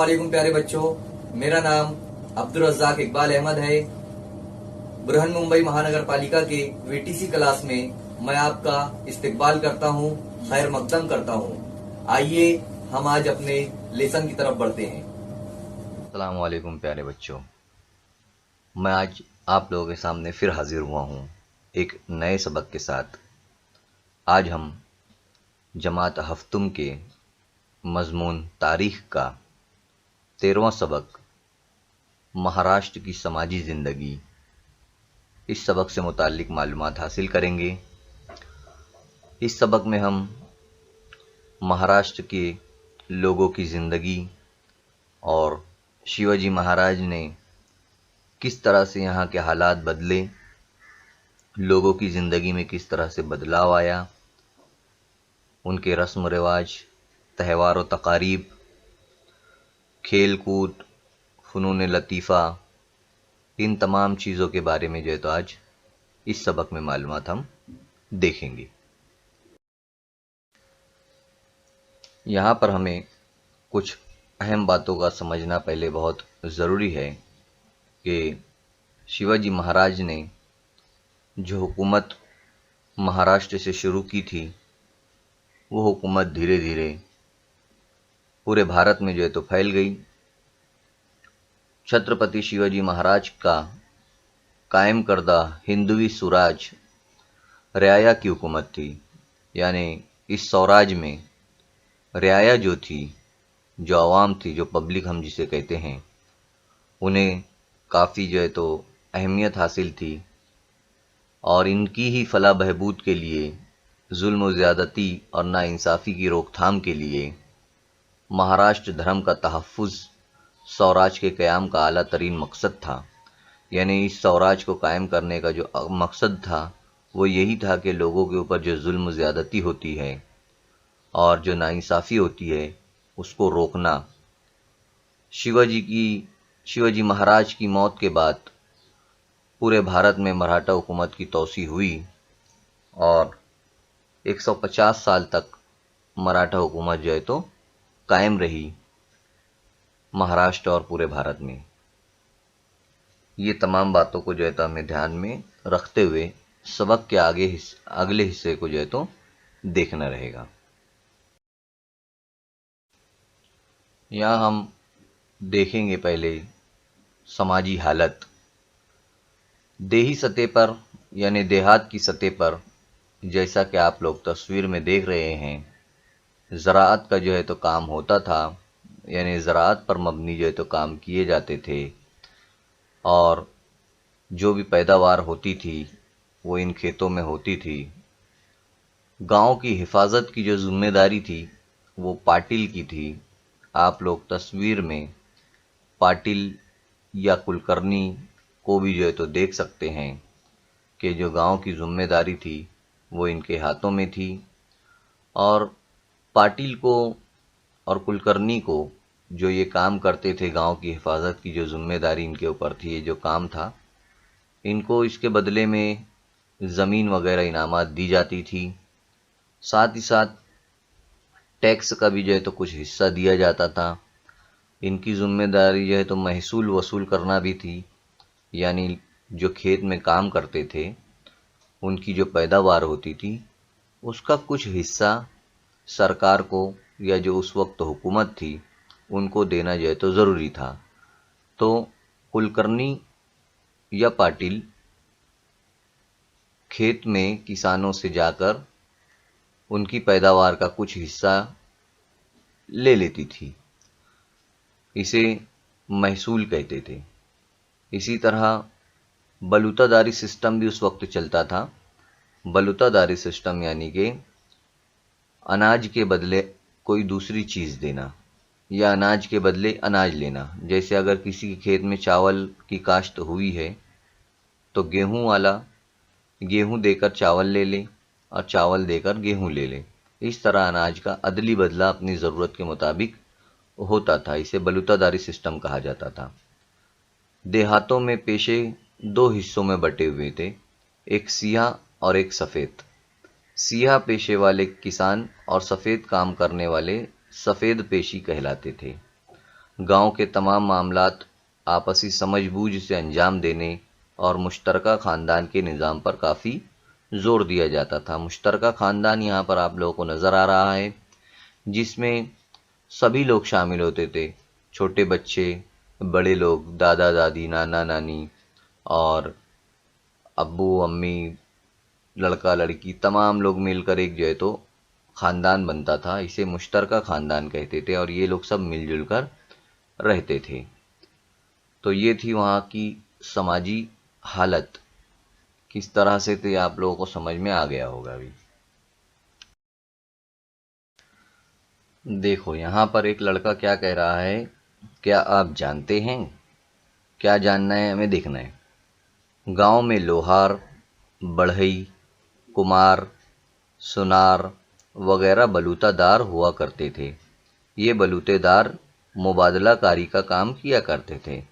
वालेकुम प्यारे बच्चों, मेरा नाम अब्दुल रज़्ज़ाक इकबाल अहमद है। बुरहान मुंबई महानगर पालिका के वीटीसी क्लास में मैं आपका इस्तकबाल करता हूँ, खैर मकदम करता हूँ। आइए हम आज अपने लेसन की तरफ बढ़ते हैं। अस्सलाम वालेकुम प्यारे बच्चों, मैं आज आप लोगों के सामने फिर हाजिर हुआ हूँ एक नए सबक के साथ। आज हम जमात हफ्तुम के मज़मून तारीख़ का 13वां सबक महाराष्ट्र की समाजी ज़िंदगी, इस सबक से मुताल्लिक़ मालूमात हासिल करेंगे। इस सबक में हम महाराष्ट्र के लोगों की ज़िंदगी और शिवाजी महाराज ने किस तरह से यहाँ के हालात बदले, लोगों की ज़िंदगी में किस तरह से बदलाव आया, उनके रस्म रिवाज, त्यौहार व तकारीब, खेल कूद, फ़नून लतीफ़ा, इन तमाम चीज़ों के बारे में जो है तो आज इस सबक में मालूमात हम देखेंगे। यहाँ पर हमें कुछ अहम बातों का समझना पहले बहुत ज़रूरी है कि शिवाजी महाराज ने जो हुकूमत महाराष्ट्र से शुरू की थी, वो हुकूमत धीरे धीरे पूरे भारत में जो है तो फैल गई। छत्रपति शिवाजी महाराज का कायम करदा हिंदवी स्वराज रियाया की हुकूमत थी, यानी इस स्वराज में रियाया जो थी, जो आवाम थी, जो पब्लिक हम जिसे कहते हैं, उन्हें काफ़ी जो है तो अहमियत हासिल थी और इनकी ही फलाह बहबूद के लिए, जुल्म व ज़्यादती और नाइंसाफ़ी की रोकथाम के लिए महाराष्ट्र धर्म का तहफ़्फ़ुज़ स्वराज के क़याम का आला तरीन मकसद था। यानी इस स्वराज को कायम करने का जो मकसद था वो यही था कि लोगों के ऊपर जो जुल्म ज़्यादती होती है और जो नाइंसाफ़ी होती है उसको रोकना। शिवाजी महाराज की मौत के बाद पूरे भारत में मराठा हुकूमत की तोसी हुई और 150 साल तक मराठा हुकूमत जो है तो कायम रही महाराष्ट्र और पूरे भारत में। ये तमाम बातों को जो है तो हमें ध्यान में रखते हुए सबक के अगले हिस्से को जो है तो देखना रहेगा। यहाँ हम देखेंगे पहले समाजी हालत। देही सतह पर यानी देहात की सतह पर, जैसा कि आप लोग तस्वीर में देख रहे हैं, ज़राअत का जो है तो काम होता था, यानी ज़राअत पर मबनी जो है तो काम किए जाते थे और जो भी पैदावार होती थी वो इन खेतों में होती थी। गांव की हिफाजत की जो ज़िम्मेदारी थी वो पाटिल की थी। आप लोग तस्वीर में पाटिल या कुलकर्णी को भी जो है तो देख सकते हैं कि जो गांव की ज़िम्मेदारी थी वो इनके हाथों में थी और पाटिल को और कुलकर्णी को जो ये काम करते थे, गांव की हिफाजत की जो ज़िम्मेदारी इनके ऊपर थी, ये जो काम था, इनको इसके बदले में ज़मीन वगैरह इनामात दी जाती थी। साथ ही साथ टैक्स का भी जो है तो कुछ हिस्सा दिया जाता था। इनकी ज़िम्मेदारी जो है तो महसूल वसूल करना भी थी, यानी जो खेत में काम करते थे उनकी जो पैदावार होती थी उसका कुछ हिस्सा सरकार को या जो उस वक्त हुकूमत थी उनको देना जो है तो ज़रूरी था। तो कुलकर्णी या पाटिल खेत में किसानों से जाकर उनकी पैदावार का कुछ हिस्सा ले लेती थी, इसे महसूल कहते थे। इसी तरह बलूतादारी सिस्टम भी उस वक्त चलता था। बलूतादारी सिस्टम यानी कि अनाज के बदले कोई दूसरी चीज़ देना या अनाज के बदले अनाज लेना। जैसे अगर किसी के खेत में चावल की काश्त हुई है तो गेहूं वाला गेहूं देकर चावल ले ले और चावल देकर गेहूं ले ले। इस तरह अनाज का अदली बदला अपनी ज़रूरत के मुताबिक होता था। इसे बलूतादारी सिस्टम कहा जाता था। देहातों में पेशे दो हिस्सों में बटे हुए थे, एक सियाह और एक सफ़ेद। सियाह पेशे वाले किसान और सफ़ेद काम करने वाले सफ़ेद पेशी कहलाते थे। गांव के तमाम मामलात आपसी समझ बूझ से अंजाम देने और मुश्तरका ख़ानदान के निज़ाम पर काफ़ी ज़ोर दिया जाता था। मुश्तरका ख़ानदान यहाँ पर आप लोगों को नज़र आ रहा है, जिसमें सभी लोग शामिल होते थे, छोटे बच्चे, बड़े लोग, दादा दादी, नाना नानी और अब्बू अम्मी, लड़का लड़की, तमाम लोग मिलकर एक जो है तो ख़ानदान बनता था। इसे मुश्तरका ख़ानदान कहते थे और ये लोग सब मिलजुल कर रहते थे। तो ये थी वहाँ की समाजी हालत। किस तरह से थे आप लोगों को समझ में आ गया होगा अभी। देखो यहाँ पर एक लड़का क्या कह रहा है, क्या आप जानते हैं? क्या जानना है, हमें देखना है। गांव में लोहार, बढ़ई, कुमार, सुनार वगैरह बलूतादार हुआ करते थे। ये बलूतेदार मुबादलाकारी का काम किया करते थे।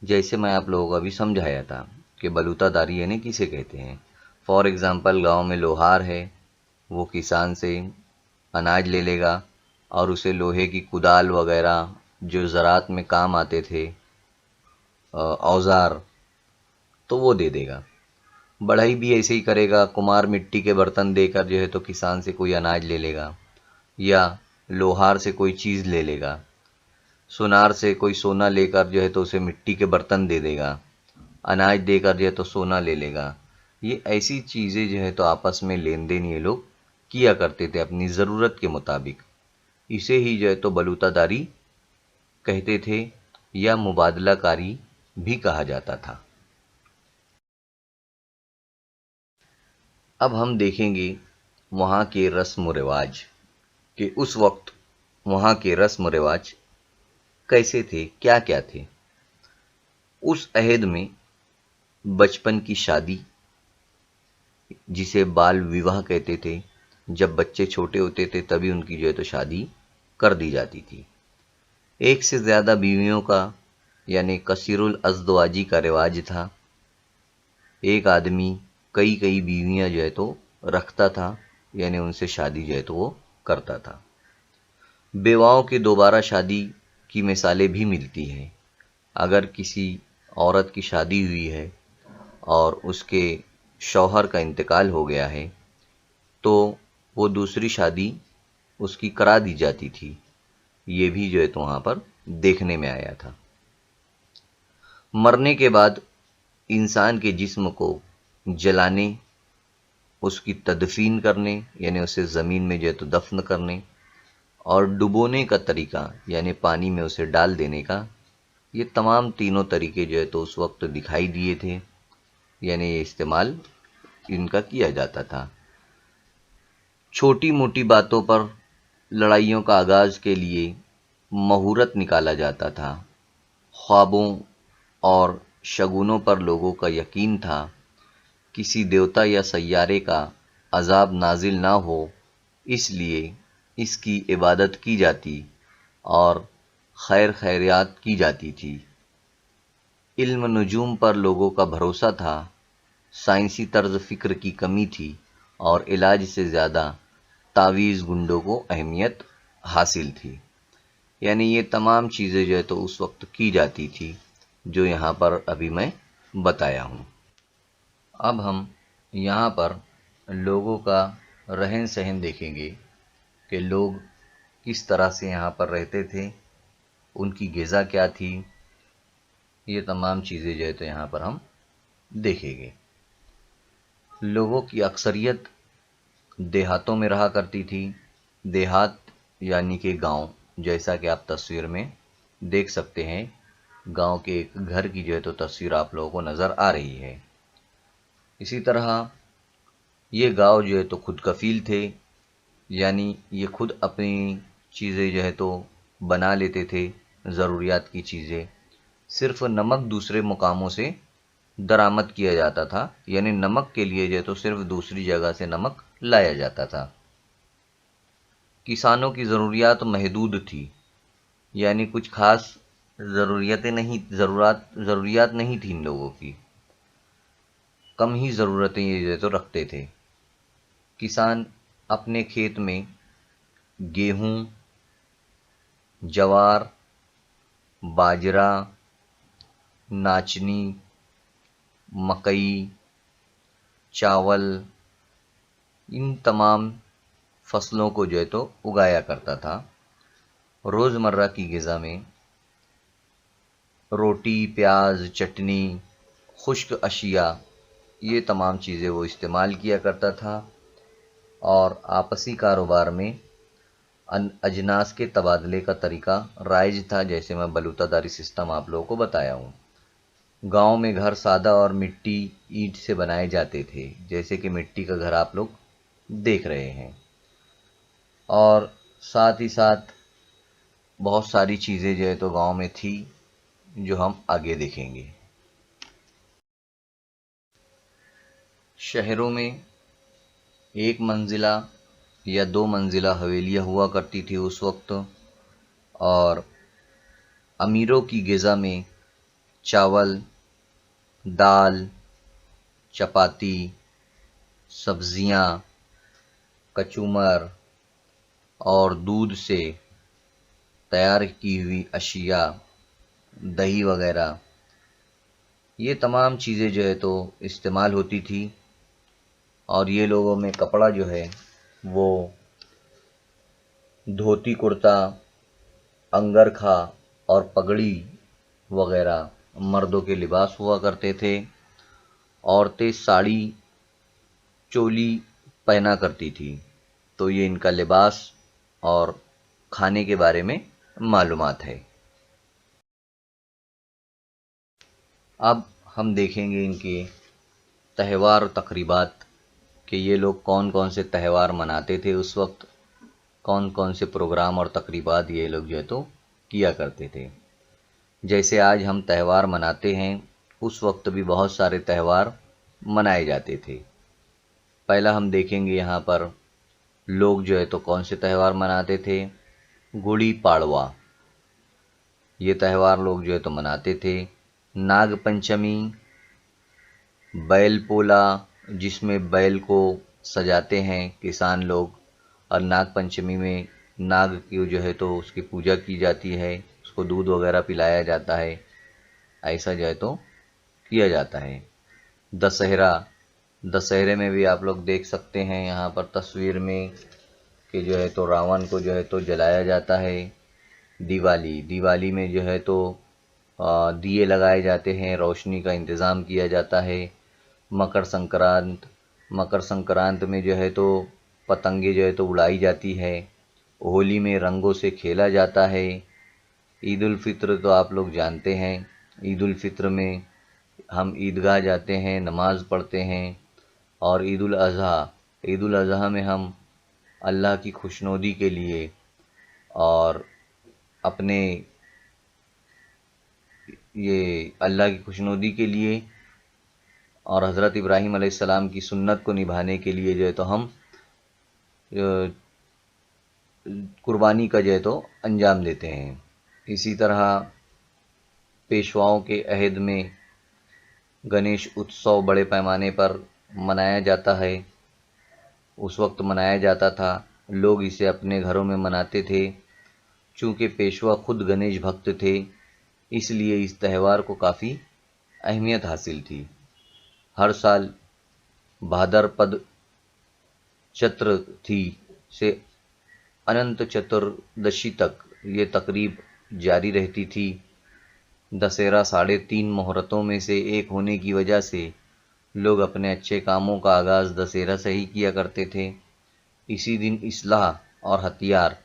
जैसे मैं आप लोगों को अभी समझाया था कि बलूतादारी यानी किसे कहते हैं। फॉर एग्ज़ाम्पल, गांव में लोहार है, वो किसान से अनाज ले लेगा और उसे लोहे की कुदाल वगैरह जो ज़रात में काम आते थे, औज़ार, तो वो दे देगा। बढ़ई भी ऐसे ही करेगा, कुमार मिट्टी के बर्तन देकर जो है तो किसान से कोई अनाज ले लेगा या लोहार से कोई चीज़ ले लेगा। सुनार से कोई सोना लेकर जो है तो उसे मिट्टी के बर्तन दे देगा। अनाज देकर जो है तो सोना ले लेगा। ये ऐसी चीज़ें जो है तो आपस में लेन देन ये लोग किया करते थे अपनी ज़रूरत के मुताबिक। इसे ही जो है तो बलूतादारी कहते थे या मुबादलाकारी भी कहा जाता था। अब हम देखेंगे वहाँ के रस्म व रिवाज कि उस वक्त वहाँ के रस्म व रिवाज कैसे थे, क्या क्या थे। उस अहद में बचपन की शादी, जिसे बाल विवाह कहते थे, जब बच्चे छोटे होते थे तभी उनकी जो है तो शादी कर दी जाती थी। एक से ज़्यादा बीवियों का यानी कसीरुल अज़दवाजी का रिवाज था। एक आदमी कई कई बीवियां जो है तो रखता था, यानी उनसे शादी जो है तो वो करता था। बेवाओं की दोबारा शादी की मिसालें भी मिलती हैं। अगर किसी औरत की शादी हुई है और उसके शौहर का इंतकाल हो गया है तो वो दूसरी शादी उसकी करा दी जाती थी। ये भी जो है तो वहाँ पर देखने में आया था। मरने के बाद इंसान के जिस्म को जलाने, उसकी तदफीन करने यानी उसे ज़मीन में जो है तो दफन करने और डुबोने का तरीका यानी पानी में उसे डाल देने का, ये तमाम तीनों तरीके जो है तो उस वक्त दिखाई दिए थे, यानी ये इस्तेमाल इनका किया जाता था। छोटी मोटी बातों पर लड़ाइयों का आगाज़ के लिए मुहूर्त निकाला जाता था। ख्वाबों और शगुनों पर लोगों का यकीन था। किसी देवता या सैयारे का अजाब नाजिल ना हो, इसलिए इसकी इबादत की जाती और खैर खैरियत की जाती थी। इल्म नुजूम पर लोगों का भरोसा था। साइंसी तर्ज फ़िक्र की कमी थी और इलाज से ज़्यादा तावीज़ गुंडों को अहमियत हासिल थी। यानी ये तमाम चीज़ें जो है तो उस वक्त की जाती थी जो यहाँ पर अभी मैं बताया हूँ। अब हम यहाँ पर लोगों का रहन सहन देखेंगे कि लोग किस तरह से यहाँ पर रहते थे, उनकी ग़िज़ा क्या थी। ये तमाम चीज़ें जो है तो यहाँ पर हम देखेंगे। लोगों की अक्सरियत देहातों में रहा करती थी। देहात यानी कि गांव, जैसा कि आप तस्वीर में देख सकते हैं। गांव के एक घर की जो है तो तस्वीर आप लोगों को नज़र आ रही है। इसी तरह ये गांव जो है तो खुद कफील थे, यानी ये खुद अपनी चीज़ें जो है तो बना लेते थे, ज़रूरियात की चीज़ें। सिर्फ नमक दूसरे मुकामों से दरामद किया जाता था, यानी नमक के लिए जो है तो सिर्फ दूसरी जगह से नमक लाया जाता था। किसानों की ज़रूरियात महदूद थी, यानी कुछ खास ज़रूरियात नहीं थी इन लोगों की। कम ही ज़रूरतें ये जो है तो रखते थे। किसान अपने खेत में गेहूँ, जवार, बाजरा, नाचनी, मकई, चावल, इन तमाम फसलों को जो है तो उगाया करता था। रोज़मर्रा की ग़िज़ा में रोटी, प्याज, चटनी, खुश्क अशिया, ये तमाम चीज़ें वो इस्तेमाल किया करता था। और आपसी कारोबार में अजनास के तबादले का तरीका राइज था, जैसे मैं बलूतादारी सिस्टम आप लोगों को बताया हूँ। गांव में घर सादा और मिट्टी ईंट से बनाए जाते थे, जैसे कि मिट्टी का घर आप लोग देख रहे हैं। और साथ ही साथ बहुत सारी चीज़ें जो है तो गांव में थी, जो हम आगे देखेंगे। शहरों में एक मंजिला या दो मंजिला हवेलियाँ हुआ करती थी उस वक्त। और अमीरों की ग़िज़ा में चावल, दाल, चपाती, सब्जियां, कचूमर और दूध से तैयार की हुई अशिया, दही वगैरह, ये तमाम चीज़ें जो है तो इस्तेमाल होती थी। और ये लोगों में कपड़ा जो है वो धोती कुर्ता, अंगरखा और पगड़ी वगैरह मर्दों के लिबास हुआ करते थे। औरतें साड़ी, चोली पहना करती थी। तो ये इनका लिबास और खाने के बारे में मालूमात है। अब हम देखेंगे इनके त्यौहार और तकरीबात, कि ये लोग कौन कौन से त्यौहार मनाते थे उस वक्त, कौन कौन से प्रोग्राम और तकरीबात ये लोग जो है तो किया करते थे। जैसे आज हम त्यौहार मनाते हैं, उस वक्त भी बहुत सारे त्यौहार मनाए जाते थे। पहला हम देखेंगे यहाँ पर लोग जो है तो कौन से त्यौहार मनाते थे। गुड़ी पाड़वा, ये त्यौहार लोग जो है तो मनाते थे। नाग पंचमी, बैल पोला, जिसमें बैल को सजाते हैं किसान लोग, और नाग पंचमी में नाग की जो है तो उसकी पूजा की जाती है, उसको दूध वगैरह पिलाया जाता है, ऐसा जो है तो किया जाता है। दशहरा, दशहरे में भी आप लोग देख सकते हैं यहाँ पर तस्वीर में कि जो है तो रावण को जो है तो जलाया जाता है। दिवाली, दिवाली में जो है तो दिए लगाए जाते हैं, रोशनी का इंतज़ाम किया जाता है। मकर संक्रांत, मकर संक्रांत में जो है तो पतंगे जो है तो उड़ाई जाती है। होली में रंगों से खेला जाता है। ईद उल फित्र तो आप लोग जानते हैं, ईद उल फित्र में हम ईदगाह जाते हैं, नमाज़ पढ़ते हैं। और ईद उल अज़हा, ईद उल अज़हा में हम अल्लाह की खुशनुदी के लिए और अपने ये अल्लाह की खुशनुदी के लिए और हज़रत इब्राहीम अलैहिस्सलाम की सुन्नत को निभाने के लिए जो है तो हम कुर्बानी का जो है तो अंजाम देते हैं। इसी तरह पेशवाओं के अहद में गणेश उत्सव बड़े पैमाने पर मनाया जाता है। उस वक्त मनाया जाता था, लोग इसे अपने घरों में मनाते थे। चूँकि पेशवा खुद गणेश भक्त थे, इसलिए इस त्यौहार को काफ़ी अहमियत हासिल थी। हर साल भाद्रपद चतुर्थी से अनंत चतुर्दशी तक ये तकरीब जारी रहती थी। दशहरा 3.5 मुहूर्तों में से एक होने की वजह से लोग अपने अच्छे कामों का आगाज़ दशहरा से ही किया करते थे। इसी दिन इस्लाह और हथियार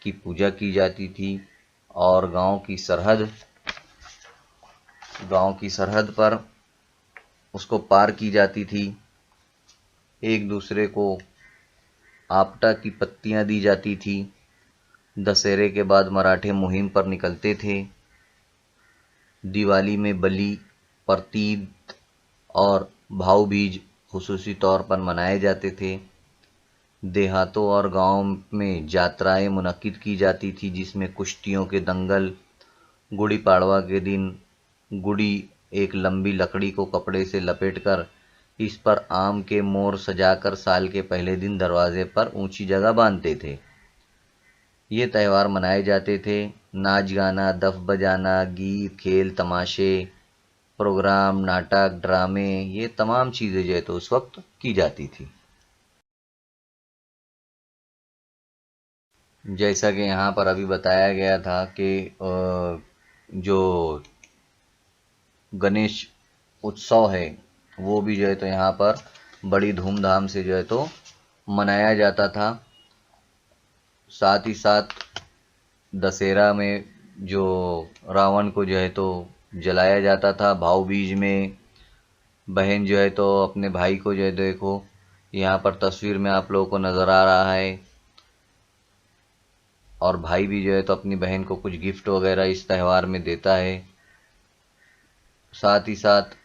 की पूजा की जाती थी और गांव की सरहद पर उसको पार की जाती थी। एक दूसरे को आपटा की पत्तियां दी जाती थी। दशहरे के बाद मराठे मुहिम पर निकलते थे। दिवाली में बलि, प्रतीद और भाऊ बीज खुसूसी तौर पर मनाए जाते थे। देहातों और गांव में यात्राएं मुनक्किद की जाती थी, जिसमें कुश्तियों के दंगल। गुड़ी पाड़वा के दिन गुड़ी एक लंबी लकड़ी को कपड़े से लपेटकर इस पर आम के मोर सजाकर साल के पहले दिन दरवाजे पर ऊंची जगह बांधते थे। یہ تہوار منائے جاتے تھے۔ ناچ گانا، دف بجانا، گیت، کھیل، تماشے، پروگرام، ناٹک، ڈرامے، یہ تمام چیزیں جو ہے تو اس وقت کی جاتی تھی۔ جیسا کہ یہاں پر ابھی بتایا گیا تھا کہ جو گنیش اتسو ہے وہ بھی جو ہے تو یہاں پر بڑی دھوم دھام سے جو ہے تو منایا جاتا تھا۔ ساتھ ہی ساتھ دسہرہ میں جو راون کو جو ہے تو جلایا جاتا تھا، بھاؤ بیج میں بہن جو ہے تو اپنے بھائی کو جو ہے دیکھو یہاں پر تصویر میں آپ لوگوں کو نظر آ رہا ہے، اور بھائی بھی جو ہے تو اپنی بہن کو کچھ گفٹ وغیرہ اس تہوار میں دیتا ہے۔ ساتھ ہی ساتھ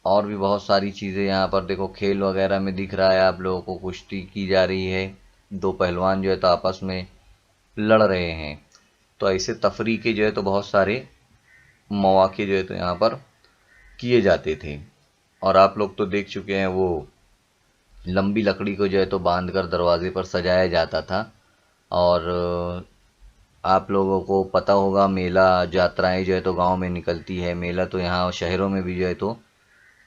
اور بھی بہت ساری چیزیں یہاں پر دیکھو، کھیل وغیرہ میں دکھ رہا ہے آپ لوگوں کو، کشتی کی جا رہی ہے، دو پہلوان جو ہے تو آپس میں لڑ رہے ہیں۔ تو ایسے تفریح کے جو ہے تو بہت سارے مواقع جو ہے تو یہاں پر کیے جاتے تھے۔ اور آپ لوگ تو دیکھ چکے ہیں وہ لمبی لکڑی کو جو ہے تو باندھ کر دروازے پر سجایا جاتا تھا، اور آپ لوگوں کو پتہ ہوگا میلہ جاترائیں جو ہے تو گاؤں میں نکلتی ہے، میلہ تو یہاں شہروں میں بھی جو ہے تو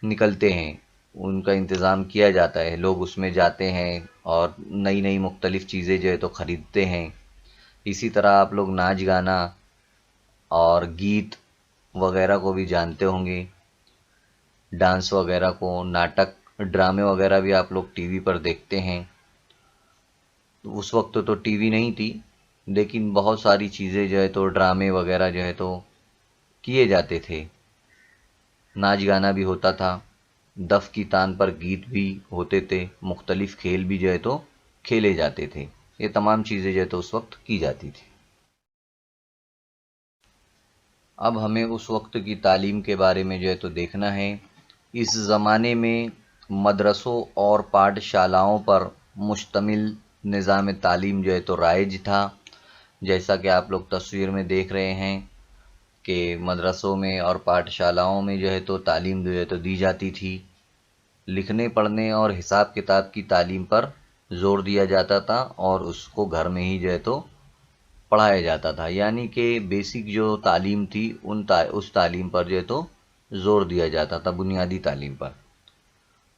نکلتے ہیں، ان کا انتظام کیا جاتا ہے، لوگ اس میں جاتے ہیں اور نئی نئی مختلف چیزیں جو ہے تو خریدتے ہیں۔ اسی طرح آپ لوگ ناچ گانا اور گیت وغیرہ کو بھی جانتے ہوں گے، ڈانس وغیرہ کو، ناٹک ڈرامے وغیرہ بھی آپ لوگ ٹی وی پر دیکھتے ہیں۔ اس وقت تو ٹی وی نہیں تھی، لیکن بہت ساری چیزیں جو ہے تو ڈرامے وغیرہ جو ہے تو کیے جاتے تھے، ناچ گانا بھی ہوتا تھا، دف کی تان پر گیت بھی ہوتے تھے، مختلف کھیل بھی جو ہے تو کھیلے جاتے تھے۔ یہ تمام چیزیں جو ہے تو اس وقت کی جاتی تھی۔ اب ہمیں اس وقت کی تعلیم کے بارے میں جو ہے تو دیکھنا ہے۔ اس زمانے میں مدرسوں اور پاٹھ شالاؤں پر مشتمل نظام تعلیم جو ہے تو رائج تھا، جیسا کہ آپ لوگ تصویر میں دیکھ رہے ہیں کہ مدرسوں میں اور پاٹھ شالاؤں میں جو ہے تو تعلیم جو ہے تو دی جاتی تھی۔ لکھنے پڑھنے اور حساب کتاب کی تعلیم پر زور دیا جاتا تھا، اور اس کو گھر میں ہی جو ہے تو پڑھایا جاتا تھا، یعنی کہ بیسک جو تعلیم تھی اس تعلیم پر جو ہے تو زور دیا جاتا تھا، بنیادی تعلیم پر۔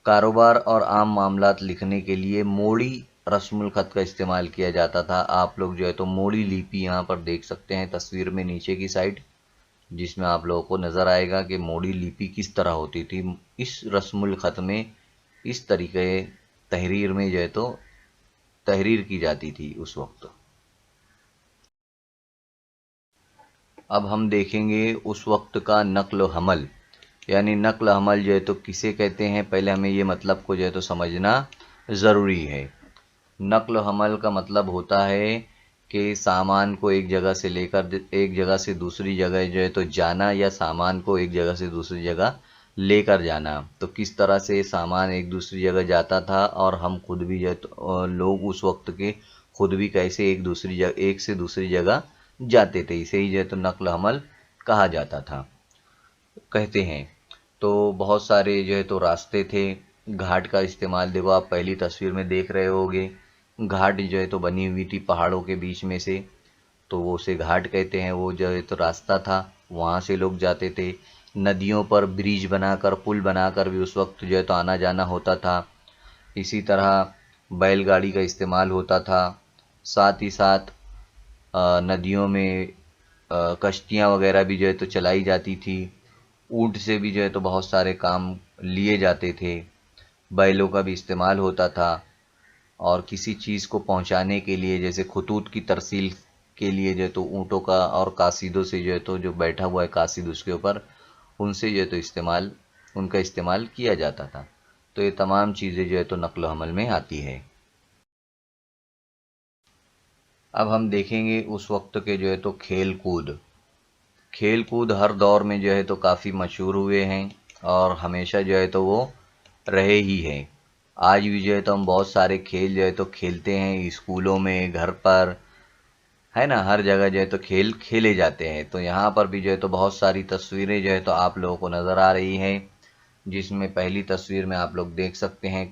کاروبار اور عام معاملات لکھنے کے لیے موڑی رسم الخط کا استعمال کیا جاتا تھا۔ آپ لوگ جو ہے تو موڑی لیپی یہاں پر دیکھ سکتے ہیں تصویر میں نیچے کی سائڈ، جس میں آپ لوگوں کو نظر آئے گا کہ موڑی لیپی کس طرح ہوتی تھی۔ اس رسم الخط میں اس طریقے تحریر میں جو ہے تو تحریر کی جاتی تھی اس وقت۔ اب ہم دیکھیں گے اس وقت کا نقل و حمل، یعنی نقل و حمل جو ہے تو کسے کہتے ہیں، پہلے ہمیں یہ مطلب کو جو ہے تو سمجھنا ضروری ہے۔ نقل و حمل کا مطلب ہوتا ہے کہ سامان کو ایک جگہ سے لے کر ایک جگہ سے دوسری جگہ جو ہے تو جانا، یا سامان کو ایک جگہ سے دوسری جگہ لے کر جانا۔ تو کس طرح سے سامان ایک دوسری جگہ جاتا تھا، اور ہم خود بھی جو ہے تو لوگ اس وقت کے خود بھی کیسے ایک سے دوسری جگہ جاتے تھے، اسے ہی جو ہے تو نقل و حمل کہا جاتا تھا، کہتے ہیں۔ تو بہت سارے جو ہے تو راستے تھے، گھاٹ کا استعمال دیکھو آپ پہلی تصویر میں دیکھ رہے ہوگے، گھاٹ جو ہے تو بنی ہوئی تھی پہاڑوں کے بیچ میں سے، تو وہ اسے گھاٹ کہتے ہیں، وہ جو ہے تو راستہ تھا، وہاں سے لوگ جاتے تھے۔ ندیوں پر برج بنا کر، پل بنا کر بھی اس وقت جو ہے تو آنا جانا ہوتا تھا۔ اسی طرح بیل گاڑی کا استعمال ہوتا تھا، ساتھ ہی ساتھ ندیوں میں کشتیاں وغیرہ بھی جو ہے تو چلائی جاتی تھی، اونٹ سے بھی جو ہے تو بہت سارے کام لیے جاتے تھے، بیلوں کا بھی استعمال ہوتا تھا، اور کسی چیز کو پہنچانے کے لیے جیسے خطوط کی ترسیل کے لیے جو ہے تو اونٹوں کا اور قاصدوں سے جو ہے تو جو بیٹھا ہوا ہے قاصد اس کے اوپر، ان سے جو ہے تو ان کا استعمال کیا جاتا تھا۔ تو یہ تمام چیزیں جو ہے تو نقل و حمل میں آتی ہے۔ اب ہم دیکھیں گے اس وقت کے جو ہے تو کھیل کود ہر دور میں جو ہے تو کافی مشہور ہوئے ہیں، اور ہمیشہ جو ہے تو وہ رہے ہی ہیں۔ آج بھی جو ہے تو ہم بہت سارے کھیل جو ہے تو کھیلتے ہیں، اسکولوں میں، گھر پر، ہے نا، ہر جگہ جو ہے تو کھیل کھیلے جاتے ہیں۔ تو یہاں پر بھی جو ہے تو بہت ساری تصویریں جو ہے تو آپ لوگوں کو نظر آ رہی ہیں، جس میں پہلی تصویر میں آپ لوگ دیکھ سکتے ہیں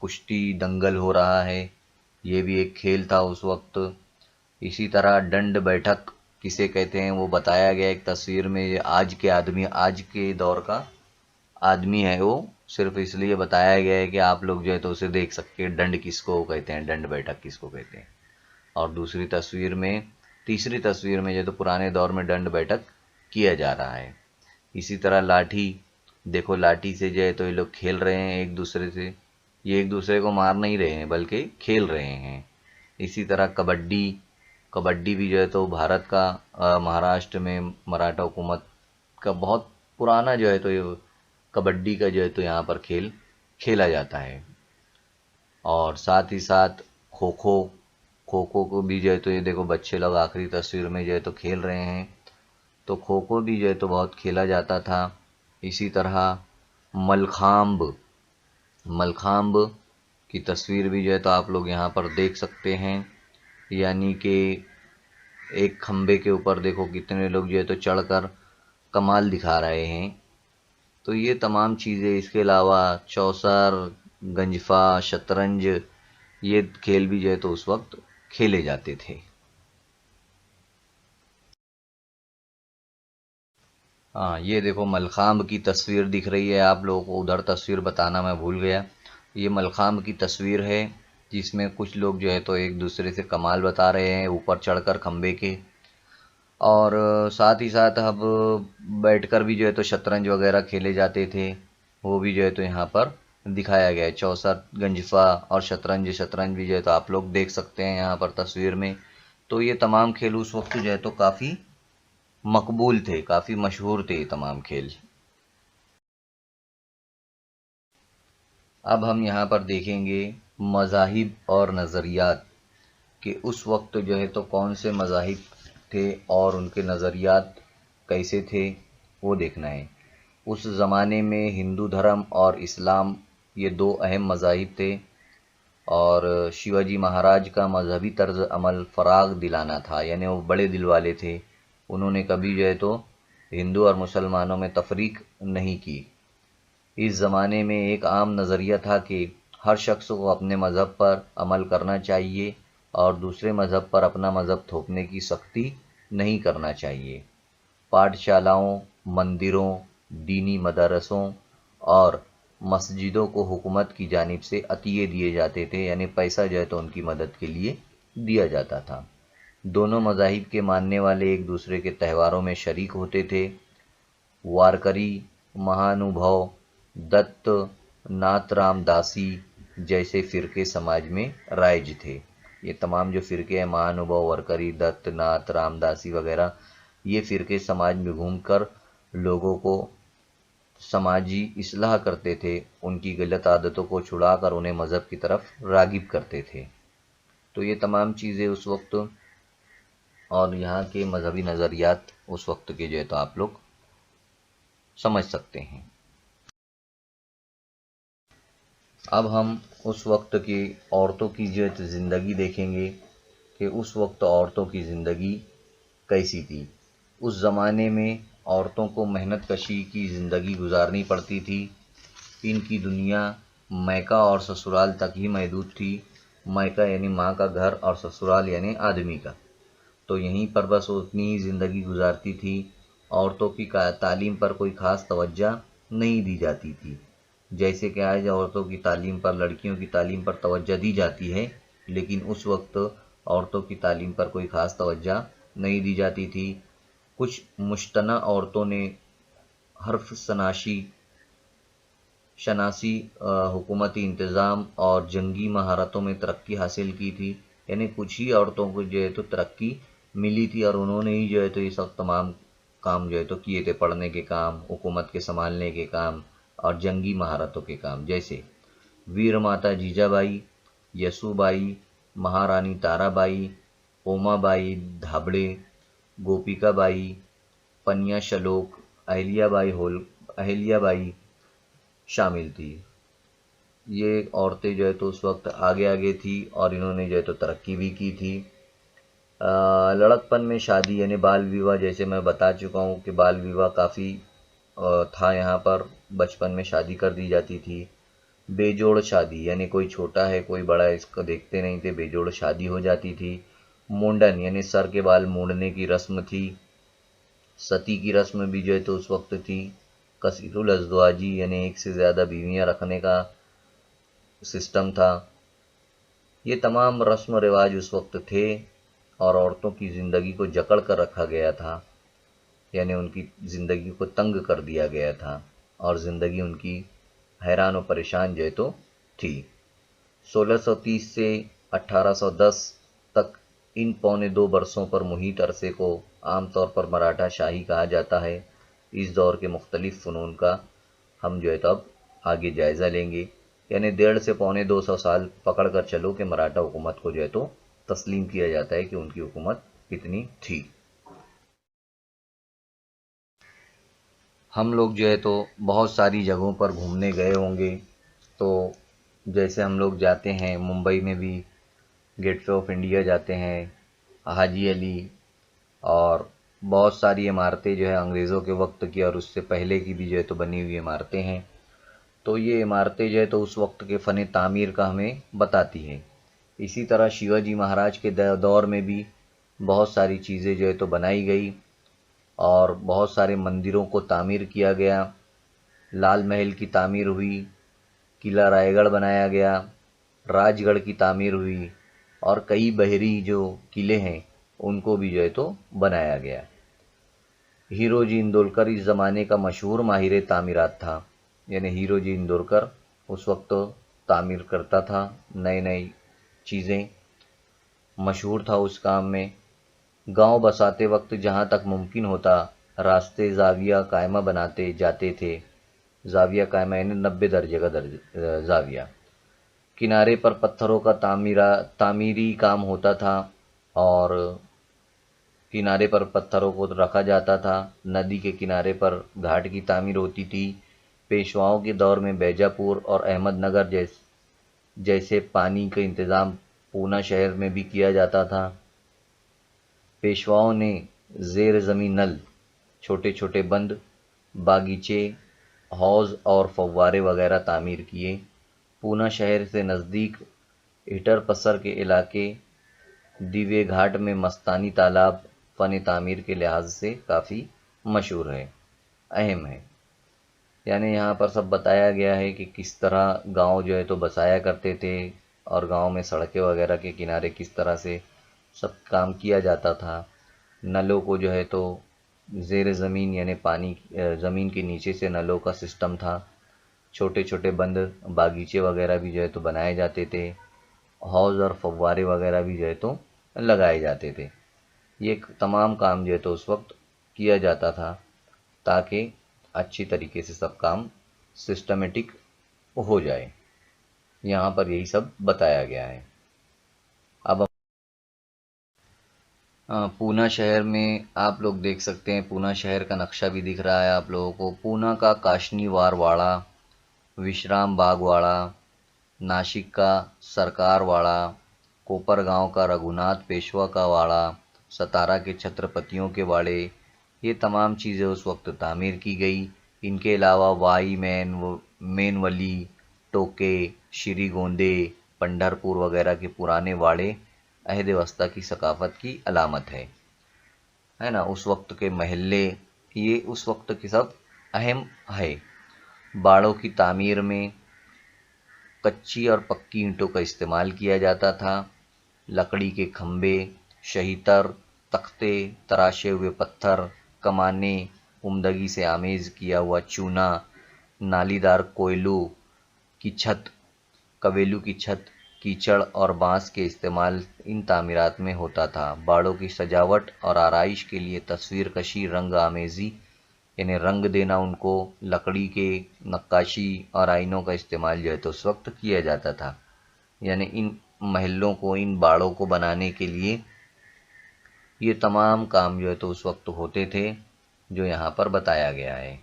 کشتی دنگل ہو رہا ہے، یہ بھی ایک کھیل تھا اس وقت۔ इसी तरह दंड बैठक किसे कहते हैं वो बताया गया एक तस्वीर में। ये आज के दौर का आदमी है वो, सिर्फ इसलिए बताया गया है कि आप लोग जो है तो उसे देख सकते हैं, दंड किसको कहते हैं, दंड बैठक किसको कहते हैं। और तीसरी तस्वीर में जो है तो पुराने दौर में दंड बैठक किया जा रहा है। इसी तरह लाठी, देखो लाठी से जो है तो ये लोग खेल रहे हैं एक दूसरे से, ये एक दूसरे को मार नहीं रहे हैं बल्कि खेल रहे हैं। इसी तरह कबड्डी भी जो है तो भारत का महाराष्ट्र में मराठा हुकूमत का बहुत पुराना जो है तो ये कबड्डी का जो है तो यहाँ पर खेल खेला जाता है। और साथ ही साथ खो खो को भी जो है तो ये देखो बच्चे लोग आखिरी तस्वीर में जो है तो खेल रहे हैं, तो खो खो भी जो है तो बहुत खेला जाता था। इसी तरह मलखांब की तस्वीर भी जो है तो आप लोग यहाँ पर देख सकते हैं, यानी कि एक खम्बे के ऊपर देखो कितने लोग जो है तो चढ़कर कमाल दिखा रहे हैं। तो ये तमाम चीज़ें, इसके अलावा चौसर, गंजफा, शतरंज, ये खेल भी जो है तो उस वक्त खेले जाते थे। हाँ, ये देखो मलखांब की तस्वीर दिख रही है आप लोगों को, उधर तस्वीर बताना मैं भूल गया। ये मलखांब की तस्वीर है जिसमें कुछ लोग जो है तो एक दूसरे से कमाल बता रहे हैं ऊपर चढ़कर खम्बे के। और साथ ही साथ अब बैठकर भी जो है तो शतरंज वगैरह खेले जाते थे, वो भी जो है तो यहाँ पर दिखाया गया है। चौसर, गंजफा और शतरंज भी जो है तो आप लोग देख सकते हैं यहाँ पर तस्वीर में। तो ये तमाम खेल उस वक्त जो है तो काफ़ी मकबूल थे, काफ़ी मशहूर थे ये तमाम खेल। अब हम यहाँ पर देखेंगे मज़ाहिब और नज़रियात कि उस वक्त जो है तो कौन से मज़ाहिब थे और उनके नज़रियात कैसे थे, वो देखना है। उस ज़माने में हिंदू धर्म और इस्लाम ये दो अहम मज़ाहिब थे, और शिवाजी महाराज का मजहबी तर्ज अमल फ़राग दिलाना था, यानी वो बड़े दिल वाले थे। उन्होंने कभी जो है तो हिंदू और मुसलमानों में तफरीक नहीं की। इस ज़माने में एक आम नज़रिया था कि हर शख्स को अपने मज़हब पर अमल करना चाहिए और दूसरे मज़हब पर अपना मज़हब थोपने की सख्ती नहीं करना चाहिए। पाठशालाओं, मंदिरों, दीनी मदरसों और मस्जिदों को हुकूमत की जानिब से अतिये दिए जाते थे, यानी पैसा जो है तो उनकी मदद के लिए दिया जाता था। दोनों मज़ाहिब के मानने वाले एक दूसरे के त्योहारों में शरीक होते थे। वारकरी, महानुभव, दत्त, नाथराम दासी जैसे फ़िरके समाज में राइज थे। ये तमाम जो फ़िरके हैं, महानुभव, वारकरी, दत्त, नाथ, रामदासी वगैरह, ये फ़िरके समाज में घूमकर लोगों को समाजी इस्लाह करते थे, उनकी गलत आदतों को छुड़ाकर उन्हें मज़हब की तरफ राग़िब करते थे। तो ये तमाम चीज़ें उस वक्त और यहाँ के मजहबी नज़रियात उस वक्त के जो है तो आप लोग समझ सकते हैं। अब हम उस वक्त की औरतों की जो है तो ज़िंदगी देखेंगे कि उस वक्त औरतों की ज़िंदगी कैसी थी। उस ज़माने में औरतों को मेहनत कशी की ज़िंदगी गुजारनी पड़ती थी। इनकी दुनिया मैका और ससुराल तक ही महदूद थी। मैका यानी माँ का घर और ससुराल यानी आदमी का, तो यहीं पर बस उतनी ही ज़िंदगी गुजारती थी। औरतों की तालीम पर कोई ख़ास तवज्जो नहीं दी जाती थी। जैसे कि आज औरतों की तालीम पर, लड़कियों की तालीम पर तवज्जो दी जाती है, लेकिन उस वक्त औरतों की तालीम पर कोई ख़ास तवज्जो नहीं दी जाती थी। कुछ मुश्तना औरतों ने हर्फ शनासी, हुकूमती इंतज़ाम और जंगी महारतों में तरक्की हासिल की थी। यानी कुछ ही औरतों को जो है तो तरक्की मिली थी और उन्होंने ही जो है तो ये सब तमाम काम जो है तो किए थे, पढ़ने के काम, हुकूमत के संभालने के काम और जंगी महारतों के काम। जैसे वीर माता जीजाबाई, यसुबाई, महारानी ताराबाई, ओमाबाई धाबड़े, गोपिकाबाई, पनिया शलोक, अहिल्याबाई शामिल थी। ये औरतें जो है तो उस वक्त आगे आगे थी और इन्होंने जो है तो तरक्की भी की थी। लड़कपन में शादी यानी बाल विवाह, जैसे मैं बता चुका हूँ कि बाल विवाह काफ़ी था यहाँ पर, बचपन में शादी कर दी जाती थी। बेजोड़ शादी यानी कोई छोटा है कोई बड़ा है इसको देखते नहीं थे, बेजोड़ शादी हो जाती थी। मुंडन यानी सर के बाल मूंडने की रस्म थी। सती की रस्म भी जो है तो उस वक्त थी। कसीरुल अज़वाजी यानी एक से ज़्यादा बीवियां रखने का सिस्टम था। ये तमाम रस्म रिवाज उस वक्त थे और औरतों की ज़िंदगी को जकड़ कर रखा गया था, यानी उनकी ज़िंदगी को तंग कर दिया गया था और ज़िंदगी उनकी हैरान और परेशान जो है तो थी। 1630 से 1810 तक इन पौने 2 बरसों पर मुहित अरसे को आमतौर पर मराठा शाही कहा जाता है। इस दौर के मुख्तलिफ फ़नून का हम जो है तो अब आगे जायज़ा लेंगे। यानी 1.5 से पौने 200 साल पकड़ कर चलो कि मराठा हुकूमत को जो है तो तस्लीम किया जाता है कि उनकी हुकूमत कितनी थी। हम लोग जो है तो बहुत सारी जगहों पर घूमने गए होंगे, तो जैसे हम लोग जाते हैं मुंबई में भी गेटवे ऑफ इंडिया जाते हैं, हाजी अली, और बहुत सारी इमारतें जो है अंग्रेज़ों के वक्त की और उससे पहले की भी जो है तो बनी हुई इमारतें हैं। तो ये इमारतें जो है तो उस वक्त के फ़न तामीर का हमें बताती है। इसी तरह शिवाजी महाराज के दौर में भी बहुत सारी चीज़ें जो है तो बनाई गई और बहुत सारे मंदिरों को तामीर किया गया। लाल महल की तामीर हुई, किला रायगढ़ बनाया गया, राजगढ़ की तामीर हुई और कई बहरी जो किले हैं उनको भी जो है तो बनाया गया। हीरोजी इंदौलकर इस ज़माने का मशहूर माहिर तामीरात था। यानी हीरोजी इंदौलकर उस वक्त तामीर करता था, नई नई चीज़ें, मशहूर था उस काम में। गांव बसाते वक्त जहां तक मुमकिन होता रास्ते ज़ाविया कायमा बनाते जाते थे। ज़ाविया कायमा यानी 90 दर्जे का ज़ाविया। किनारे पर पत्थरों का तामीरी काम होता था और किनारे पर पत्थरों को रखा जाता था। नदी के किनारे पर घाट की तामीर होती थी। पेशवाओं के दौर में बैजापुर और अहमदनगर जैसे पानी का इंतज़ाम पूना शहर में भी किया जाता था। पेशवाओं ने ज़ेर ज़मीन नल, छोटे छोटे बंद, बागीचे, हौज़ और फव्वारे वगैरह तामीर किए। पूना शहर से नज़दीक हिटर पसर के इलाके दिवे घाट में मस्तानी तालाब फ़न तामीर के लिहाज से काफ़ी मशहूर है, अहम है। यानी यहाँ पर सब बताया गया है कि किस तरह गांव जो है तो बसाया करते थे और गांव में सड़कें वगैरह के किनारे किस तरह से सब काम किया जाता था। नलों को जो है तो ज़ेर ज़मीन यानी पानी ज़मीन के नीचे से नलों का सिस्टम था। छोटे छोटे बंद, बागीचे वगैरह भी जो है तो बनाए जाते थे। हौज़ और फव्वारे वगैरह भी जो है तो लगाए जाते थे। ये तमाम काम जो है तो उस वक्त किया जाता था ताकि अच्छी तरीके से सब काम सिस्टमेटिक हो जाए। यहाँ पर यही सब बताया गया है। अब पूना शहर में आप लोग देख सकते हैं, पूना शहर का नक्शा भी दिख रहा है आप लोगों को। पूना का काशनीवार वाड़ा, विश्राम बाग वाड़ा, नासिक का सरकार वाड़ा, कोपरगांव का रघुनाथ पेशवा का वाड़ा, सतारा के छत्रपतियों के वाड़े, ये तमाम चीज़ें उस वक्त तामीर की गई। इनके अलावा वाई मेनवली, टोके, श्री गोंदे, पंढरपुर वगैरह के पुराने वाड़े अहद वस्ता की सकाफत की अलामत है ना। उस वक्त के महल्ले, ये उस वक्त के सब अहम है। बाड़ों की तामीर में कच्ची और पक्की ईंटों का इस्तेमाल किया जाता था। लकड़ी के खंभे, शहीतर, तख्ते, तराशे हुए पत्थर, कमाने, उम्दगी से आमेज किया हुआ चूना, नालीदार कवेलू की छत, कीचड़ और बांस के इस्तेमाल इन तामीरात में होता था। बाड़ों की सजावट और आराइश के लिए तस्वीर कशी, रंग आमेज़ी यानी रंग देना उनको, लकड़ी के नक्काशी और आइनों का इस्तेमाल जो है तो उस वक्त किया जाता था। यानी इन महलों को, इन बाड़ों को बनाने के लिए ये तमाम काम जो है तो उस वक्त होते थे जो यहाँ पर बताया गया है।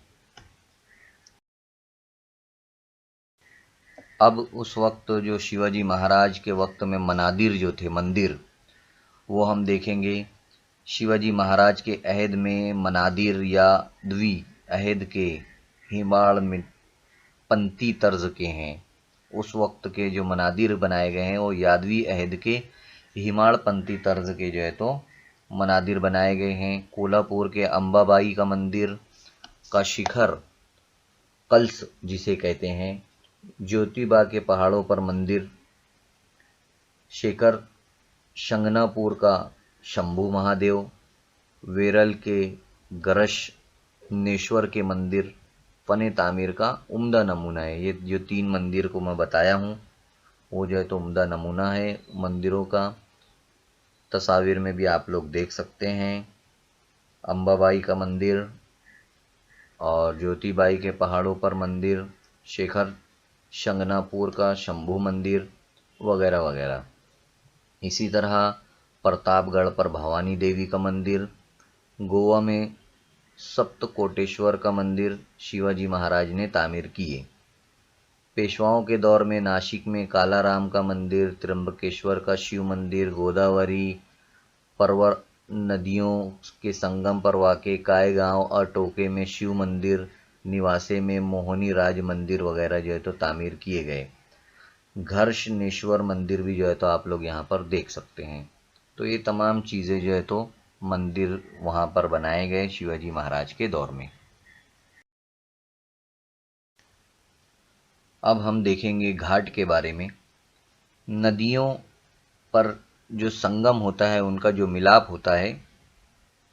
अब उस वक्त जो शिवाजी महाराज के वक्त में मनादिर जो थे, मंदिर, वो हम देखेंगे। शिवाजी महाराज के अहद में मनादिर या द्वि अहद के हिमाड़ में पंक्ति तर्ज के हैं। उस वक्त के जो मनादिर बनाए गए हैं वो यादवी अहद के हिमाड़ पंथी तर्ज के जो है तो मनादिर बनाए गए हैं। कोल्हापुर के अंबाबाई का मंदिर का शिखर कल्स जिसे कहते हैं, ज्योतिबा के पहाड़ों पर मंदिर, शेखर शंगनापुर का शंभू महादेव, वेरल के गरशनेश्वर के मंदिर फन तामीर का उम्दा नमूना है। ये जो 3 मंदिर को मैं बताया हूँ वो जो है तो उम्दा नमूना है मंदिरों का। तस्वीर में भी आप लोग देख सकते हैं अंबाबाई का मंदिर और ज्योतिबाई के पहाड़ों पर मंदिर, शेखर शंगनापुर का शंभू मंदिर वगैरह वगैरह। इसी तरह प्रतापगढ़ पर भवानी देवी का मंदिर, गोवा में सप्तकोटेश्वर का मंदिर शिवाजी महाराज ने तामीर किए। पेशवाओं के दौर में नासिक में कालाराम का मंदिर, त्र्यंबकेश्वर का शिव मंदिर, गोदावरी परवर नदियों के संगम पर वाक़े कायगांव और टोके में शिव मंदिर, निवासे में मोहनी राज मंदिर वगैरह जो है तो तामीर किए गए। घर्षणेश्वर मंदिर भी जो है तो आप लोग यहाँ पर देख सकते हैं। तो ये तमाम चीज़ें जो है तो मंदिर वहाँ पर बनाए गए शिवाजी महाराज के दौर में। अब हम देखेंगे घाट के बारे में। नदियों पर जो संगम होता है, उनका जो मिलाप होता है,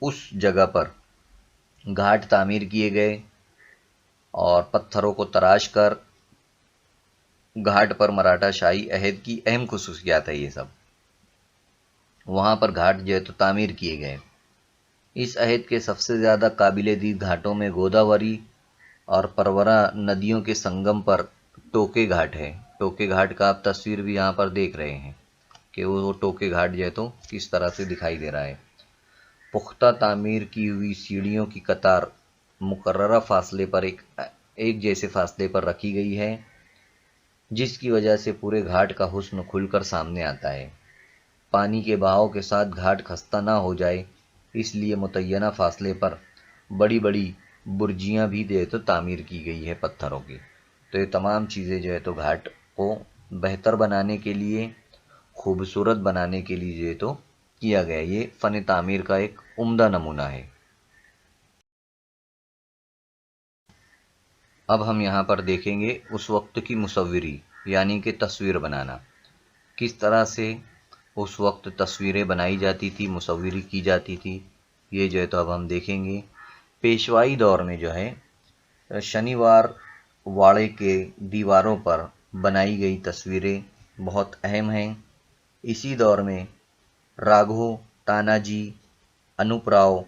उस जगह पर घाट तामीर किए गए और पत्थरों को तराश कर घाट पर मराठा शाही अहद की अहम खुसूसियात है ये सब। वहाँ पर घाट जो है तो तामीर किए गए। इस अहद के सबसे ज़्यादा काबिल दीद घाटों में गोदावरी और परवरा नदियों के संगम पर टोके घाट है। टोके घाट का आप तस्वीर भी यहाँ पर देख रहे हैं कि वो टोके घाट जो है तो किस तरह से दिखाई दे रहा है। पुख्ता तामीर की हुई सीढ़ियों की कतार मुकर्ररा फासले पर एक जैसे फासले पर रखी गई है, जिसकी वजह से पूरे घाट का हुस्न खुलकर सामने आता है। पानी के बहाव के साथ घाट खस्ता ना हो जाए, इसलिए मुतय्यना फासले पर बड़ी बड़ी बुर्जियां भी जो है तो तामीर की गई है पत्थरों की। तो ये तमाम चीज़ें जो है तो घाट को बेहतर बनाने के लिए, खूबसूरत बनाने के लिए जो है तो किया गया। ये फ़न तामीर का एक उम्दा नमूना है। अब हम यहाँ पर देखेंगे उस वक्त की मुसव्विरी यानी कि तस्वीर बनाना, किस तरह से उस वक्त तस्वीरें बनाई जाती थी, मुसव्विरी की जाती थी। ये जो है तो अब हम देखेंगे। पेशवाई दौर में जो है शनिवार वाड़े के दीवारों पर बनाई गई तस्वीरें बहुत अहम हैं। इसी दौर में राघो, तानाजी, अनुपराव,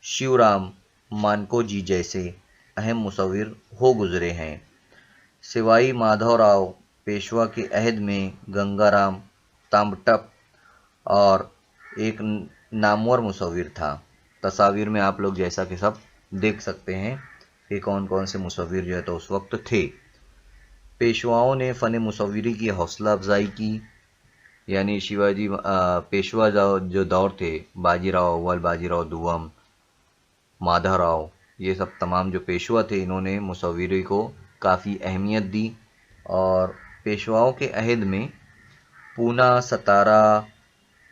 शिवराम मानको जी जैसे अहम मुसव्विर हो गुजरे हैं। सिवाई माधवराव पेशवा के अहद में गंगाराम ताम्बटप और एक नामवर मुसव्विर था। तस्वीर में आप लोग जैसा कि सब देख सकते हैं कि कौन कौन से मुसव्विर जो है तो उस वक्त थे। पेशवाओं ने फ़न मुसव्विरी की हौसला अफजाई की, यानी शिवाजी पेशवा जो दौर थे, बाजीराव अव्वल, बाजीराव दुवम, माधवराव, ये सब तमाम जो पेशवा थे, इन्होंने मुसव्विरी को काफ़ी अहमियत दी। और पेशवाओं के अहद में पूना, सतारा,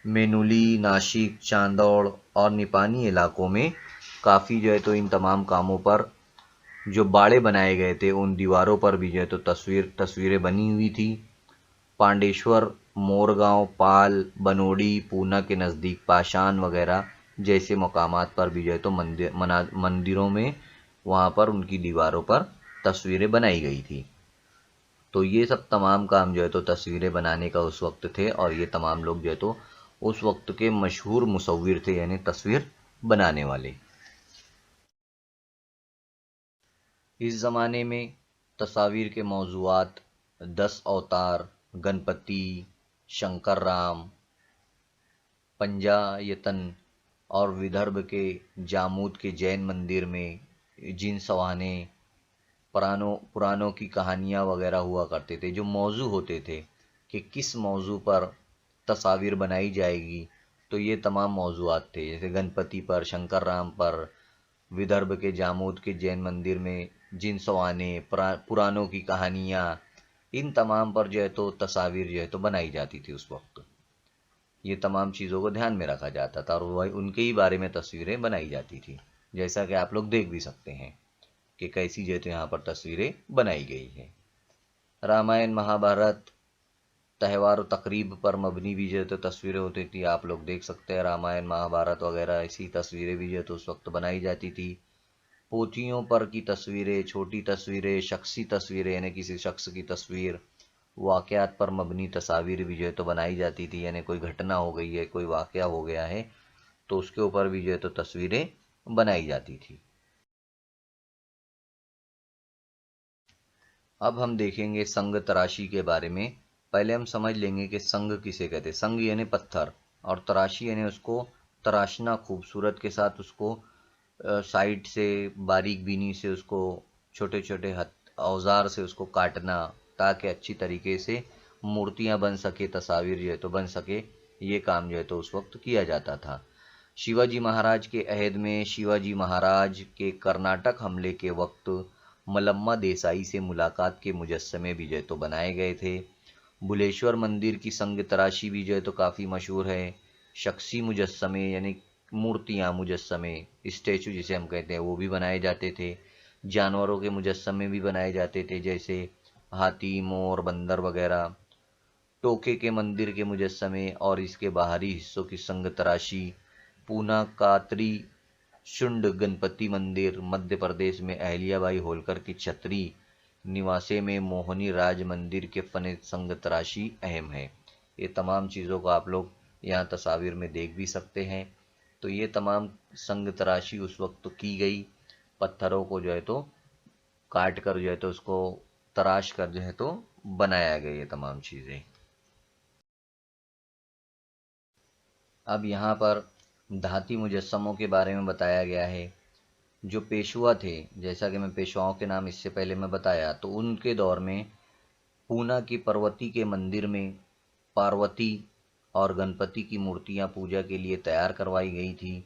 मेनुली, नासिक, चांदौड़ और निपानी इलाकों में काफ़ी जो है तो इन तमाम कामों पर जो बाड़े बनाए गए थे, उन दीवारों पर भी जो है तो तस्वीरें बनी हुई थी। पांडेश्वर, मोरगांव, पाल, बनोड़ी, पूना के नज़दीक पाषाण वगैरह जैसे मकामात पर भी जो है तो मंदिरों में वहाँ पर उनकी दीवारों पर तस्वीरें बनाई गई थी। तो ये सब तमाम काम जो है तो तस्वीरें बनाने का उस वक्त थे, और ये तमाम लोग जो है तो उस वक्त के मशहूर मुसव्विर थे, यानी तस्वीर बनाने वाले। इस ज़माने में तस्वीर के मौज़ूआत 10 अवतार, गणपति, शंकर राम, पंजायतन और विदर्भ के जामूद के जैन मंदिर में जिन सवाने पुरानों की कहानियाँ वगैरह हुआ करते थे, जो मौजू होते थे कि किस मौजू पर तस्वीर बनाई जाएगी। तो ये तमाम मौजूआत थे, जैसे गणपति पर, शंकर राम पर, विदर्भ के जामूद के जैन मंदिर में जिन सवाने, पुरानों की कहानियाँ, इन तमाम पर जो है तो तस्वीर जो है तो बनाई जाती थी उस वक्त। یہ تمام چیزوں کو دھیان میں رکھا جاتا تھا اور وہ ان کے ہی بارے میں تصویریں بنائی جاتی تھی، جیسا کہ آپ لوگ دیکھ بھی سکتے ہیں کہ کیسی جو ہے تو یہاں پر تصویریں بنائی گئی ہیں۔ رامائن مہا بھارت تہوار و تقریب پر مبنی بھی جو ہے تو تصویریں ہوتی تھی، آپ لوگ دیکھ سکتے ہیں رامائن مہا بھارت وغیرہ ایسی تصویریں بھی جو ہے تو اس وقت بنائی جاتی تھی۔ پوتھیوں پر کی تصویریں، چھوٹی تصویریں، شخصی تصویریں یعنی کسی شخص کی تصویر، واقعات پر مبنی تصاویر بھی جو ہے تو بنائی جاتی تھی، یعنی کوئی گھٹنا ہو گئی ہے، کوئی واقعہ ہو گیا ہے تو اس کے اوپر بھی جو ہے تو تصویریں بنائی جاتی تھی۔ اب ہم دیکھیں گے سنگ تراشی کے بارے میں۔ پہلے ہم سمجھ لیں گے کہ سنگ کسے کہتے ہیں۔ سنگ یعنی پتھر، اور تراشی یعنی اس کو تراشنا، خوبصورت کے ساتھ اس کو سائڈ سے باریک بینی سے اس کو چھوٹے چھوٹے اوزار سے اس کو کاٹنا تاکہ اچھی طریقے سے مورتیاں بن سکے، تصاویر جو ہے تو بن سکے، یہ کام جو ہے تو اس وقت کیا جاتا تھا۔ شیواجی مہاراج کے عہد میں شیواجی مہاراج کے کرناٹک حملے کے وقت ملما دیسائی سے ملاقات کے مجسمے بھی جو ہے تو بنائے گئے تھے۔ بلیشور مندر کی سنگ تراشی بھی جو ہے تو کافی مشہور ہے۔ شخصی مجسمے یعنی مورتیاں، مجسمے، اسٹیچو جسے ہم کہتے ہیں، وہ بھی بنائے جاتے تھے۔ جانوروں کے مجسمے بھی بنائے جاتے تھے، جیسے ہاتھی، مور، بندر وغیرہ۔ ٹوکے کے مندر کے مجسمے اور اس کے باہری حصوں کی سنگ تراشی۔ پونا کاتری شنڈ گنپتی مندر مدھیہ پردیش میں اہلیہ بائی ہولکر کی چھتری نواسے میں موہنی راج مندر کے فن سنگ تراشی اہم ہے۔ یہ تمام چیزوں کو آپ لوگ یہاں تصاویر میں دیکھ بھی سکتے ہیں۔ تو یہ تمام سنگ تراشی اس وقت کی گئی، پتھروں کو جو ہے تو کاٹ کر جو ہے تو اس کو تراش کر جو ہے تو بنایا گیا یہ تمام چیزیں۔ اب یہاں پر دھاتی مجسموں کے بارے میں بتایا گیا ہے۔ جو پیشوا تھے، جیسا کہ میں پیشواؤں کے نام اس سے پہلے میں بتایا، تو ان کے دور میں پونا کی پروتی کے مندر میں پاروتی اور گنپتی کی مورتیاں پوجا کے لیے تیار کروائی گئی تھی۔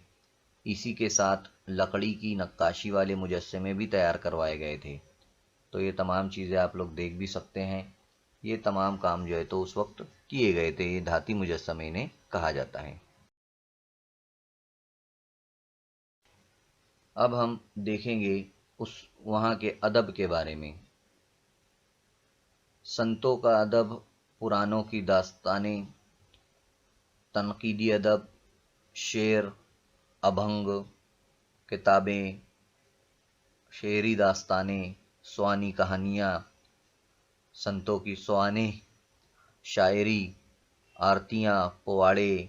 اسی کے ساتھ لکڑی کی نقاشی والے مجسمے بھی تیار کروائے گئے تھے۔ تو یہ تمام چیزیں آپ لوگ دیکھ بھی سکتے ہیں۔ یہ تمام کام جو ہے تو اس وقت کیے گئے تھے، یہ دھاتی مجسمے انہیں کہا جاتا ہے۔ اب ہم دیکھیں گے اس وہاں کے ادب کے بارے میں۔ سنتوں کا ادب، پرانوں کی داستانیں، تنقیدی ادب، شعر، ابھنگ، کتابیں، شعری داستانیں، سوانی کہانیاں، سنتوں کی سوانح، شاعری، آرتیاں، پواڑے،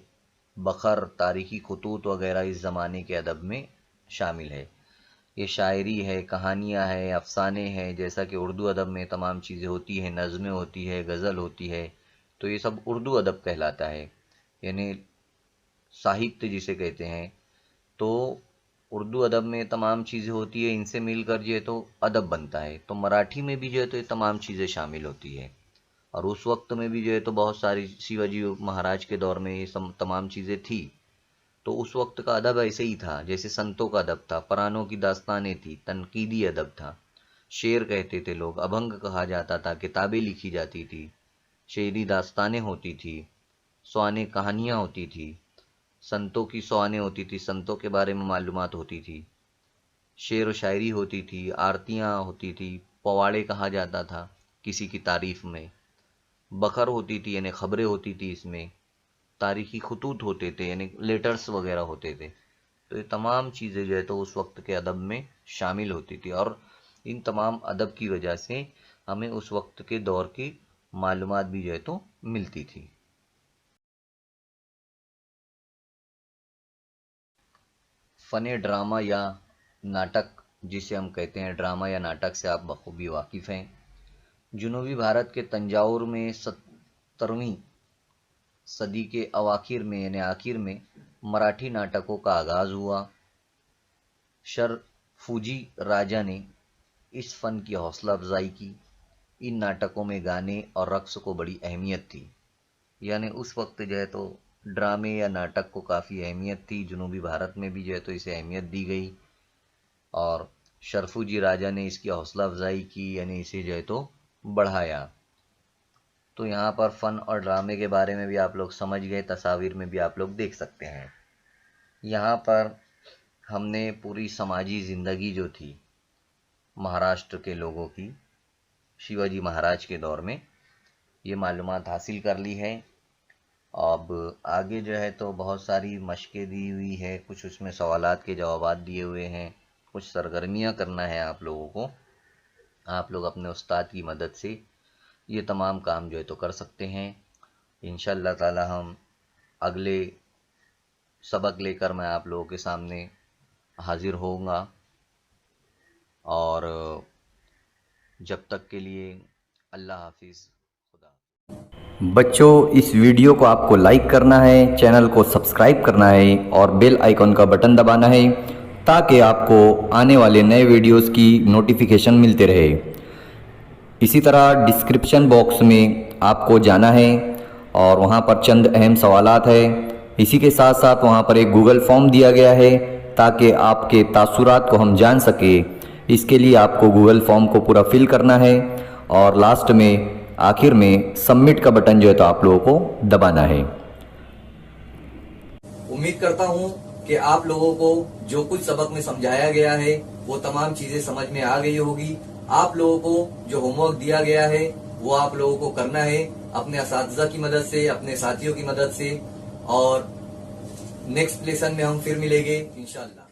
بخر، تاریخی خطوط وغیرہ اس زمانے کے ادب میں شامل ہے۔ یہ شاعری ہے، کہانیاں ہیں، افسانے ہیں، جیسا کہ اردو ادب میں تمام چیزیں ہوتی ہیں، نظمیں ہوتی ہے، غزل ہوتی ہے، تو یہ سب اردو ادب کہلاتا ہے، یعنی ساہتیہ جسے کہتے ہیں۔ تو اردو ادب میں تمام چیزیں ہوتی ہے، ان سے مل کر جو ہے تو ادب بنتا ہے۔ تو مراٹھی میں بھی جو ہے تو یہ تمام چیزیں شامل ہوتی ہے، اور اس وقت میں بھی جو ہے تو بہت ساری شیواجی مہاراج کے دور میں یہ تمام چیزیں تھی۔ تو اس وقت کا ادب ایسے ہی تھا جیسے سنتوں کا ادب تھا، پرانوں کی داستانیں تھی، تنقیدی ادب تھا، شعر کہتے تھے لوگ، ابھنگ کہا جاتا تھا، کتابیں لکھی جاتی تھی، شعری داستانیں ہوتی تھی، سوانح کہانیاں ہوتی تھی، سنتوں کی سوانح ہوتی تھی، سنتوں کے بارے میں معلومات ہوتی تھی، شعر و شاعری ہوتی تھی، آرتیاں ہوتی تھی، پواڑے کہا جاتا تھا کسی کی تعریف میں، بخر ہوتی تھی یعنی خبریں ہوتی تھی، اس میں تاریخی خطوط ہوتے تھے یعنی لیٹرز وغیرہ ہوتے تھے۔ تو یہ تمام چیزیں جو ہے تو اس وقت کے ادب میں شامل ہوتی تھی، اور ان تمام ادب کی وجہ سے ہمیں اس وقت کے دور کی معلومات بھی جو ہے تو ملتی تھی۔ فن ڈرامہ یا ناٹک جسے ہم کہتے ہیں، ڈرامہ یا ناٹک سے آپ بخوبی واقف ہیں۔ جنوبی بھارت کے تنجاور میں 17ویں صدی کے اواخر میں یعنی آخر میں مراٹھی ناٹکوں کا آغاز ہوا۔ شرفوجی راجا نے اس فن کی حوصلہ افزائی کی۔ ان ناٹکوں میں گانے اور رقص کو بڑی اہمیت تھی، یعنی اس وقت جو ہے تو ڈرامے یا ناٹک کو کافی اہمیت تھی، جنوبی بھارت میں بھی جو ہے تو اسے اہمیت دی گئی، اور شرفوجی راجا نے اس کی حوصلہ افزائی کی، یعنی اسے جو ہے تو بڑھایا۔ تو یہاں پر فن اور ڈرامے کے بارے میں بھی آپ لوگ سمجھ گئے، تصاویر میں بھی آپ لوگ دیکھ سکتے ہیں۔ یہاں پر ہم نے پوری سماجی زندگی جو تھی مہاراشٹر کے لوگوں کی شیواجی مہاراج کے دور میں، یہ معلومات حاصل کر لی ہے۔ اب آگے جو ہے تو بہت ساری مشقیں دی ہوئی ہے، کچھ اس میں سوالات کے جوابات دیے ہوئے ہیں، کچھ سرگرمیاں کرنا ہے آپ لوگوں کو۔ آپ لوگ اپنے استاد کی مدد سے یہ تمام کام جو ہے تو کر سکتے ہیں۔ انشاءاللہ تعالی ہم اگلے سبق لے کر میں آپ لوگوں کے سامنے حاضر ہوں گا، اور جب تک کے لیے اللہ حافظ، خدا۔ بچوں، اس ویڈیو کو آپ کو لائک کرنا ہے، چینل کو سبسکرائب کرنا ہے اور بیل آئیکن کا بٹن دبانا ہے تاکہ آپ کو آنے والے نئے ویڈیوز کی نوٹیفیکیشن ملتے رہے۔ اسی طرح ڈسکرپشن باکس میں آپ کو جانا ہے اور وہاں پر چند اہم سوالات ہیں۔ اسی کے ساتھ ساتھ وہاں پر ایک گوگل فارم دیا گیا ہے تاکہ آپ کے تاثرات کو ہم جان سکیں۔ اس کے لیے آپ کو گوگل فارم کو پورا فل کرنا ہے اور لاسٹ میں آخر میں سبمٹ کا بٹن جو ہے تو آپ لوگوں کو دبانا ہے۔ امید کرتا ہوں کہ آپ لوگوں کو جو کچھ سبق میں سمجھایا گیا ہے وہ تمام چیزیں سمجھ میں آ گئی ہوگی۔ آپ لوگوں کو جو ہوم ورک دیا گیا ہے وہ آپ لوگوں کو کرنا ہے اپنے اساتذہ کی مدد سے، اپنے ساتھیوں کی مدد سے، اور نیکسٹ لیسن میں ہم پھر ملیں گے انشاءاللہ۔